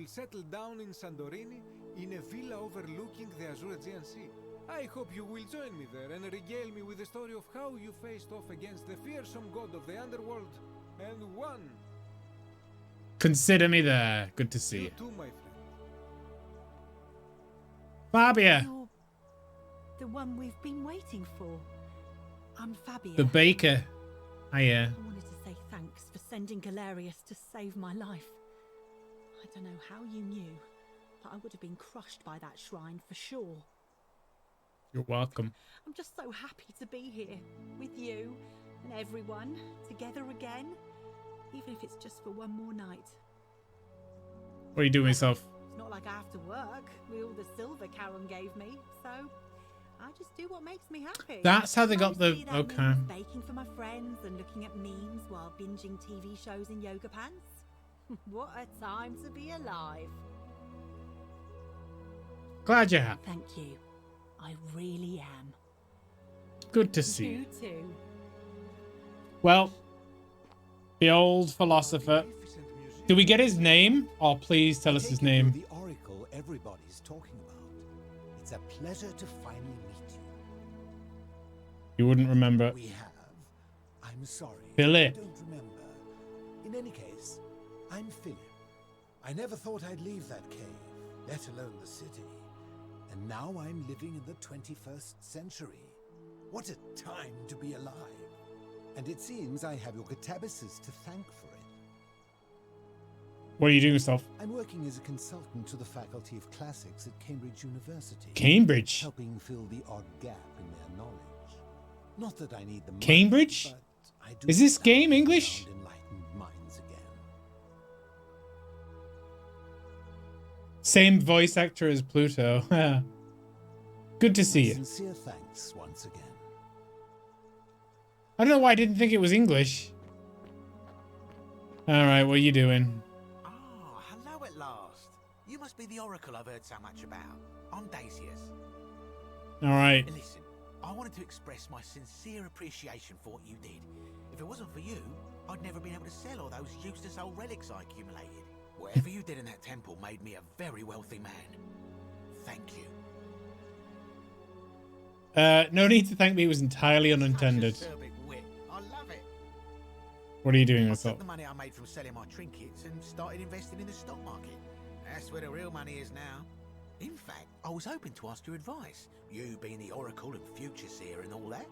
settle down in Santorini in a villa overlooking the Azure Aegean Sea. I hope you will join me there and regale me with the story of how you faced off against the fearsome god of the underworld and won. Consider me there. Good to see you. Too, my friend. Fabia. You're the one we've been waiting for. I'm Fabia. The baker. Hiya. I wanted to say thanks for sending Galerius to save my life. I don't know how you knew, but I would have been crushed by that shrine for sure. You're welcome. I'm just so happy to be here with you and everyone together again, even if it's just for one more night. What are you doing yourself? It's not like I have to work with all the silver Charon gave me, so I just do what makes me happy. That's how they got the... Mostly that Okay. means baking for my friends and looking at memes while binging TV shows in yoga pants. What a time to be alive. Glad you're happy. Thank you. I really am. Good to see You you. too. Well, the old philosopher. Do we get his name? Oh, please tell us his name. The oracle everybody's talking about. It's a pleasure to finally meet you. You wouldn't remember. We have. I'm sorry. Philip. I don't remember. In any case, I'm Philip. I never thought I'd leave that cave, let alone the city. And now I'm living in the 21st century. What a time to be alive. And it seems I have your catabasis to thank for it. What are you doing yourself? I'm working as a consultant to the Faculty of Classics at Cambridge University. Cambridge? Helping fill the odd gap in their knowledge. Not that I need the money, Cambridge? but I do Is this love game being English? around enlightened minds again. Same voice actor as Pluto. Good to see you. Sincere thanks once again. I don't know why I didn't think it was English. All right, what are you doing? Ah, hello at last. You must be the oracle I've heard so much about. I'm Dacius. All right. Listen, I wanted to express my sincere appreciation for what you did. If it wasn't for you, I'd never been able to sell all those useless old relics I accumulated. Whatever you did in that temple made me a very wealthy man. Thank you. No need to thank me. It was entirely unintended. Such a acerbic wit. I love it. What are you doing I yourself? took the money I made from selling my trinkets and started investing in the stock market. That's where the real money is now. In fact, I was hoping to ask your advice, you being the oracle and future seer and all that,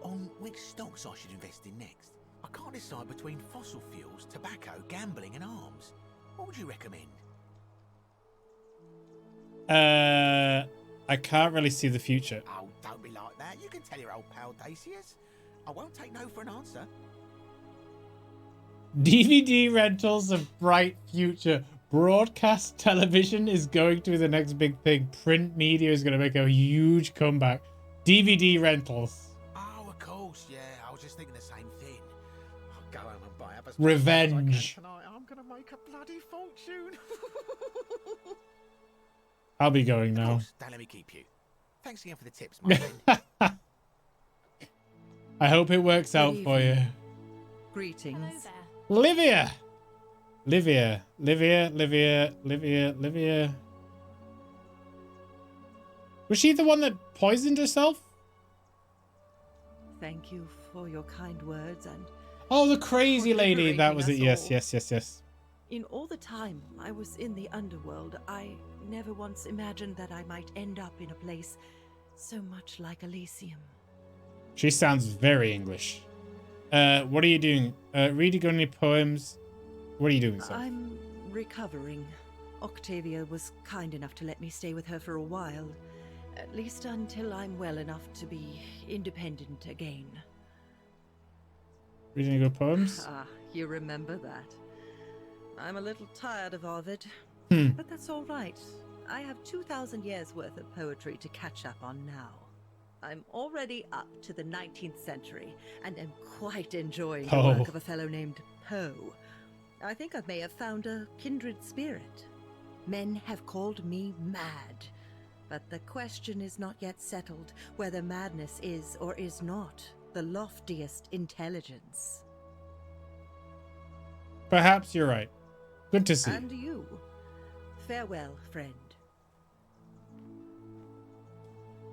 on which stocks I should invest in next. I can't decide between fossil fuels, tobacco, gambling and arms. What would you recommend? I can't really see the future. Oh, don't be like that. You can tell your old pal Dacius. I won't take no for an answer. DVD rentals of bright future. Broadcast television is going to be the next big thing. Print media is going to make a huge comeback. DVD rentals. Oh, of course, yeah. I was just thinking the same thing. I'll go home and buy up as Revenge. much as I can tonight. I'm going to make a bloody fortune. I'll be going Of now. course, don't let me keep you. Thanks again for the tips, my friend. I hope it works out for you. Hello Greetings. there. Livia. Livia. Was she the one that poisoned herself? Thank you for your kind words, and Oh, the crazy For lady. That liberating was it. us Yes, all. yes. in all the time I was in the underworld, I never once imagined that I might end up in a place so much like Elysium. She sounds very English. What are you doing? Reading got any poems? What are you doing, sir? I'm recovering. Octavia was kind enough to let me stay with her for a while, at least until I'm well enough to be independent again. Reading any good poems? Ah, you remember that. I'm a little tired of Ovid, Hmm. but that's all right. I have 2,000 years worth of poetry to catch up on now. I'm already up to the 19th century, and am quite enjoying the Poe. work of a fellow named Poe. I think I may have found a kindred spirit. Men have called me mad, but the question is not yet settled whether madness is or is not the loftiest intelligence. Perhaps you're right. Good to see. And you. Farewell, friend.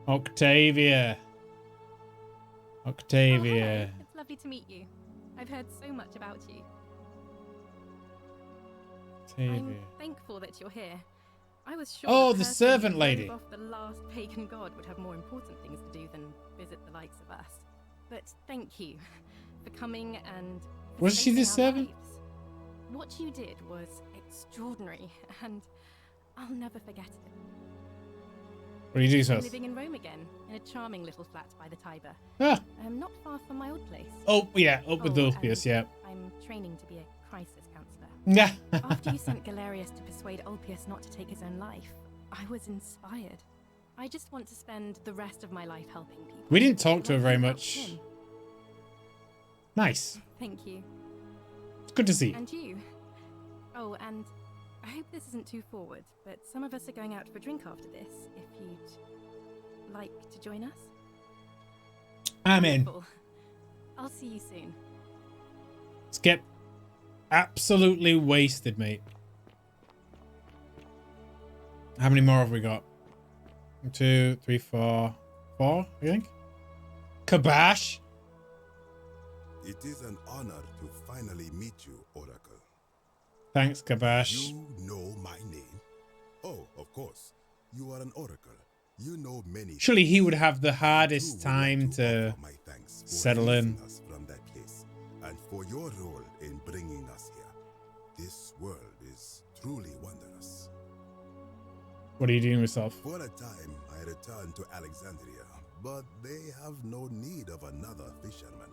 Octavia. Oh, Octavia. hello. It's lovely to meet you. I've heard so much about you. Octavia. I'm thankful that you're here. I was sure Oh, the person servant who lady. drove off the last pagan god would have more important things to do than visit the likes of us. But thank you for coming and for Was she the saving our servant? lives. What you did was extraordinary, and I'll never forget it. What do you do, I'm Sos? living in Rome again, in a charming little flat by the Tiber. Ah. Not far from my old place. Oh, yeah. Up with Oh, Ulpius, yeah. I'm training to be a crisis counselor. Yeah. After you sent Galerius to persuade Ulpius not to take his own life, I was inspired. I just want to spend the rest of my life helping people. We didn't talk to her Like very you helped much. him. Nice. Thank you. It's good to see you. And you. Oh, and I hope this isn't too forward, but some of us are going out for a drink after this, if you'd like to join us. I'm in. Wonderful. I'll see you soon. Let's get absolutely wasted, mate. How many more have we got? 1, 2, 3, 4. 4, I think. Kabash. It is an honor to finally meet you, Oracle. Thanks, Kabash. You know my name? Oh, of course. You are an Oracle. You know many. Surely he would have the I, too, hardest would time like to offer my thanks for settle in. releasing us from that place, and for your role in bringing us here. This world is truly wondrous. What are you doing with yourself? For a time, I returned to Alexandria, but they have no need of another fisherman,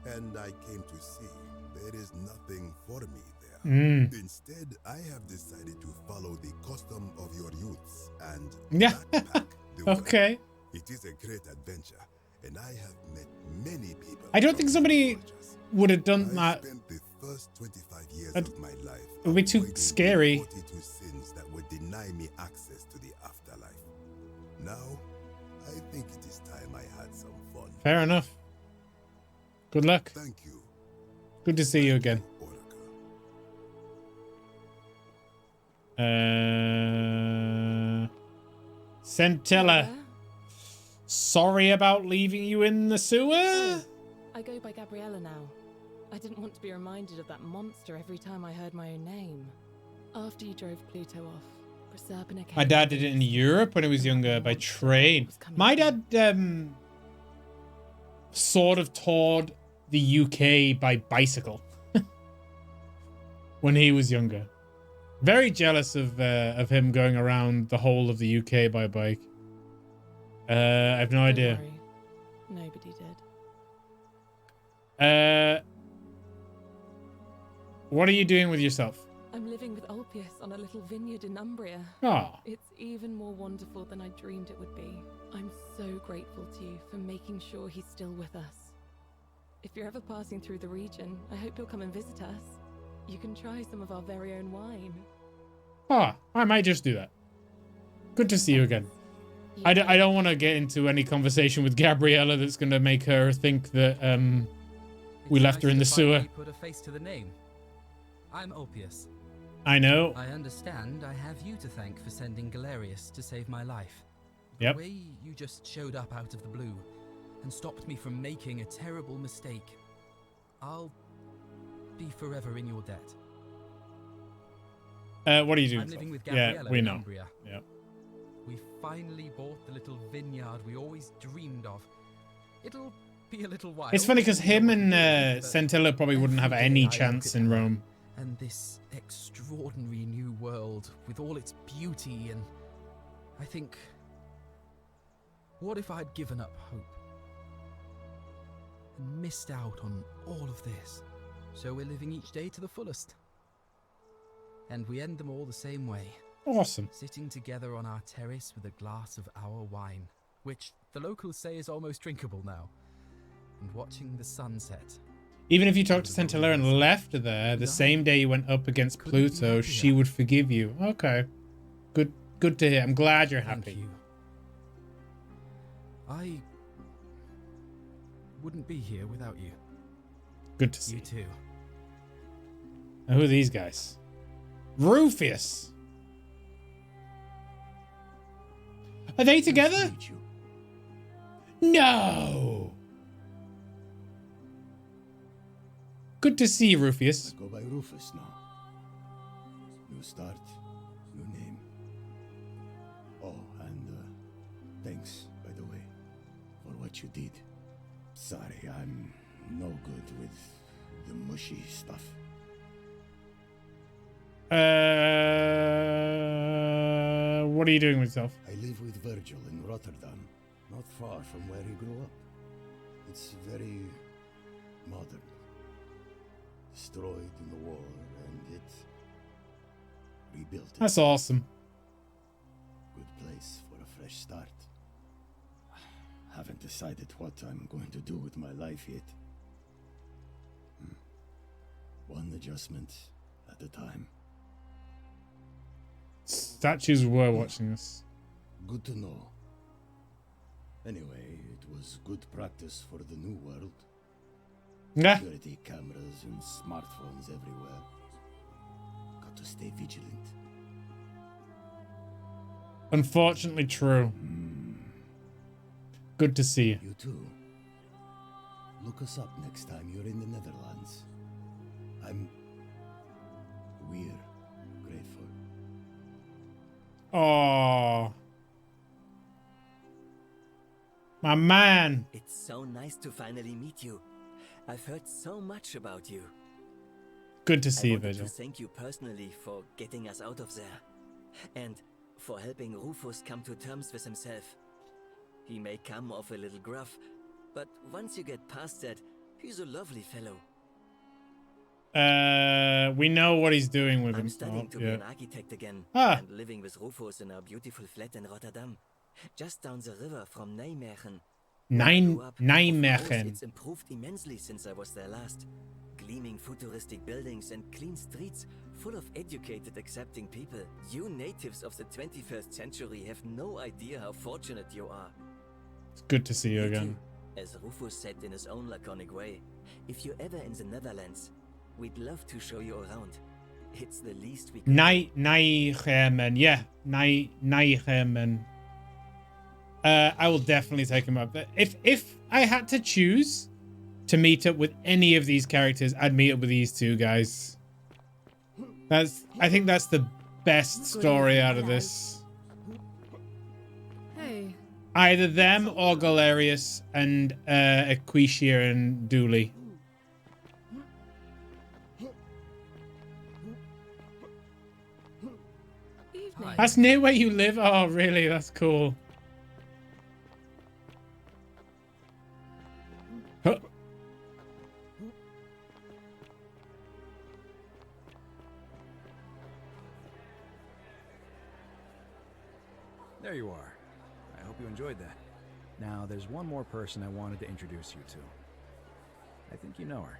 and I came to see there is nothing for me there. Instead, I have decided to follow the custom of your youths and Yeah. backpack the world. Okay. It is a great adventure, and I have met many people. I don't from think many somebody cultures. would have done I that. spent the first 25 years I'd- of my life. it would be too avoiding the scary. 42 sins that would deny me access to the afterlife. Now, I think it is time I had some fun. Fair enough. Good luck. Thank you, Good to see you again. Oracle. Centilla. Hello? Sorry about leaving you in the sewer. I go by Gabriella now. I didn't want to be reminded of that monster every time I heard my own name. After you drove Pluto off, Proserpina came. My dad did it in Europe when he was younger by train. My dad sort of toured the UK by bicycle when he was younger. Very jealous of him going around the whole of the UK by bike. I have no idea. Nobody did. What are you doing with yourself? I'm living with Ulpius on a little vineyard in Umbria. Oh, It's even more wonderful than I dreamed it would be. I'm so grateful to you for making sure he's still with us. If you're ever passing through the region, I hope you'll come and visit us. You can try some of our very own wine. I might just do that. Good to see you again. I don't want to get into any conversation with Gabriella that's going to make her think that we It's left her nice in the to sewer. finally put a face to the name. I'm Ulpius. I know. I understand I have you to thank for sending Galerius to save my life. Yep. The way you just showed up out of the blue and stopped me from making a terrible mistake. I'll be forever in your debt. What are you doing? I'm living with Yeah, Gabriella we in know. Umbria. Yeah. We finally bought the little vineyard we always dreamed of. It'll be a little while. It's funny because him and but Centilla probably wouldn't have every any day I look chance at in her Rome. And this extraordinary new world with all its beauty, and I think, what if I'd given up hope and missed out on all of this? So we're living each day to the fullest. And we end them all the same way. Awesome. Sitting together on our terrace with a glass of our wine, which the locals say is almost drinkable now, and watching the sunset. Even if you talked to Centilla and left her there the same day you went up against Pluto, she would forgive you. Okay. Good to hear. I'm glad you're Thank happy. you. I wouldn't be here without you. Good to see. You too. Now, who are these guys? Rufius. Are they Nice to together? meet you. No. Good to see you, Rufius. I go by Rufus now. New start, new name. Oh, and thanks, by the way, for what you did. Sorry, I'm no good with the mushy stuff. What are you doing with yourself? I live with Virgil in Rotterdam, not far from where he grew up. It's very modern. Destroyed in the war, and it rebuilt it. That's awesome. Good place for a fresh start. Haven't decided what I'm going to do with my life yet. One adjustment at a time. Statues were watching us. Good to know. Anyway, it was good practice for the new world. Yeah. Security cameras and smartphones everywhere. Got to stay vigilant. Unfortunately true. Good to see you. You too. Look us up next time you're in the Netherlands. We're grateful. Oh, my man. It's so nice to finally meet you. I've heard so much about you. Good to see I you, wanted Virgil. to thank you personally for getting us out of there. And for helping Rufus come to terms with himself. He may come off a little gruff, but once you get past that, he's a lovely fellow. We know what he's doing with him. I'm studying to be yeah. an architect again, Ah. and living with Rufus in our beautiful flat in Rotterdam, just down the river from Nijmegen. Nijmegen. It's improved immensely since I was there last. Gleaming futuristic buildings and clean streets full of educated, accepting people. You natives of the 21st century have no idea how fortunate you are. It's good to see you again. As Rufus said in his own laconic way, if you're ever in the Netherlands, we'd love to show you around. It's the least we can Nijmegen. Yeah, Nijmegen. I will definitely take him up. If I had to choose to meet up with any of these characters, I'd meet up with these two guys. I think that's the best story out of this. Hey. Either them or Galerius and Equisia and Dooley. Evening. That's near where you live? Oh, really? That's cool. Huh. There you are. I hope you enjoyed that. Now, there's one more person I wanted to introduce you to. I think you know her.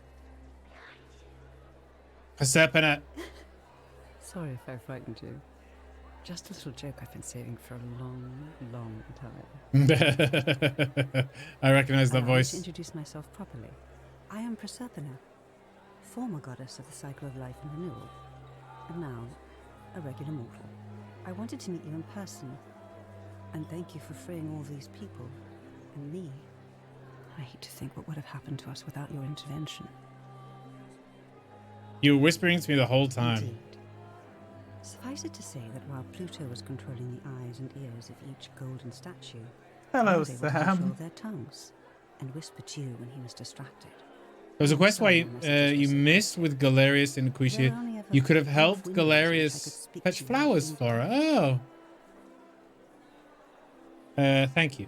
Persephone. Sorry if I frightened you. Just a little joke I've been saving for a long, long time. I recognize that Allow me voice. to introduce myself properly. I am Persephone, former goddess of the cycle of life and renewal, and now a regular mortal. I wanted to meet you in person, and thank you for freeing all these people, and me. I hate to think what would have happened to us without your intervention. You were whispering to me the whole time. Indeed. Suffice it to say that while Pluto was controlling the eyes and ears of each golden statue, Hello, I was able to Sam. control their tongues and whisper to you when he was distracted. There was a quest where you missed with Galerius and Equisia. You could have helped Galerius fetch flowers for her. Oh. Thank you.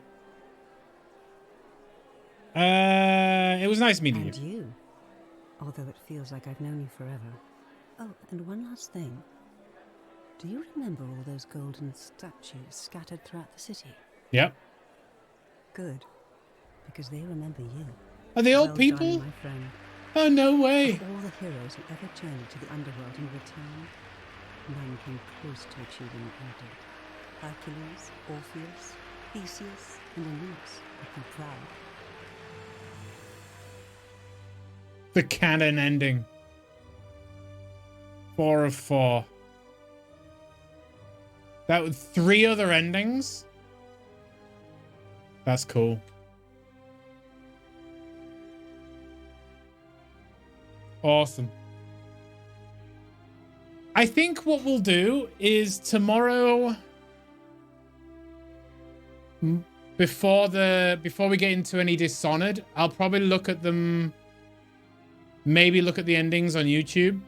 It was nice meeting And you. you, although it feels like I've known you forever. Oh, and one last thing. Do you remember all those golden statues scattered throughout the city? Yep. Good, because they remember you. Are they old Well people? done, my friend. Oh, no way. Of all the heroes who ever journeyed to the underworld and returned, none came close to achieving what you did. Hercules, Orpheus, Theseus, and Aeneas would be proud. The canon ending. 4 of 4. That was 3 other endings. That's cool. Awesome. I think what we'll do is tomorrow, before we get into any Dishonored, I'll probably look at them, maybe look at the endings on YouTube